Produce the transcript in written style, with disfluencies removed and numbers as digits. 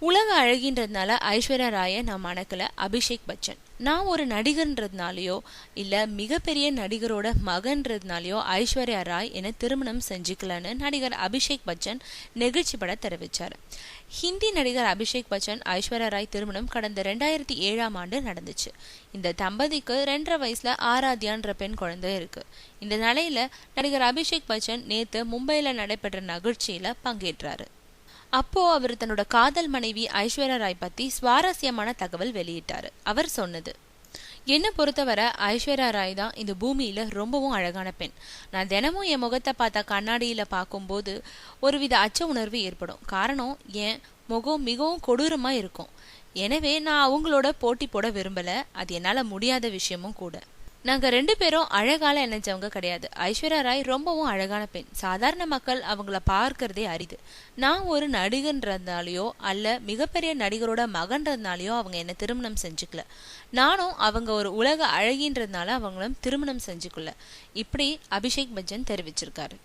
உலக அழகின்றதுனால ஐஸ்வர்யா ராயை நான் மணக்கல அபிஷேக் பச்சன். நான் ஒரு நடிகர்ன்றதுனாலயோ இல்ல மிகப்பெரிய நடிகரோட மகன்றதுனாலயோ ஐஸ்வர்யா ராய் என திருமணம் செஞ்சுக்கலன்னு நடிகர் அபிஷேக் பச்சன் நெகிழ்ச்சி பட தெரிவிச்சாரு. ஹிந்தி நடிகர் அபிஷேக் பச்சன் ஐஸ்வர்யா ராய் திருமணம் கடந்த 2007 நடந்துச்சு. இந்த தம்பதிக்கு 2.5 வயசுல ஆராத்யான்ற பெண் குழந்தை இருக்கு. இந்த நிலையில நடிகர் அபிஷேக் பச்சன் நேத்து மும்பைல நடைபெற்ற நிகழ்ச்சியில பங்கேற்றாரு. அப்போ அவர் தன்னோட காதல் மனைவி ஐஸ்வர்யா ராய் பத்தி சுவாரஸ்யமான தகவல் வெளியிட்டாரு. அவர் சொன்னது, என்னை பொறுத்தவரை ஐஸ்வர்யா ராய் தான் இந்த பூமியில ரொம்பவும் அழகான பெண். நான் தினமும் என் முகத்தை பார்த்தா கண்ணாடியில பார்க்கும்போது ஒருவித அச்ச உணர்வு ஏற்படும். காரணம், என் முகம் மிகவும் கொடூரமா இருக்கும். எனவே நான் அவங்களோட போட்டி போட விரும்பல. அது என்னால முடியாத விஷயமும் கூட. நாங்க 2 பேரும் அழகால நினைச்சவங்க கிடையாது. ஐஸ்வர்யா ராய் ரொம்பவும் அழகான பெண். சாதாரண மக்கள் அவங்கள பார்க்கறதே அரிது. நான் ஒரு நடிகன்றதுனாலயோ அல்ல மிகப்பெரிய நடிகரோட மகன்றதுனாலயோ அவங்க என்ன திருமணம் செஞ்சுக்கல. நானும் அவங்க ஒரு உலக அழகின்றதுனால அவங்களும் திருமணம் செஞ்சுக்கல. இப்படி அபிஷேக் பச்சன் தெரிவிச்சிருக்காரு.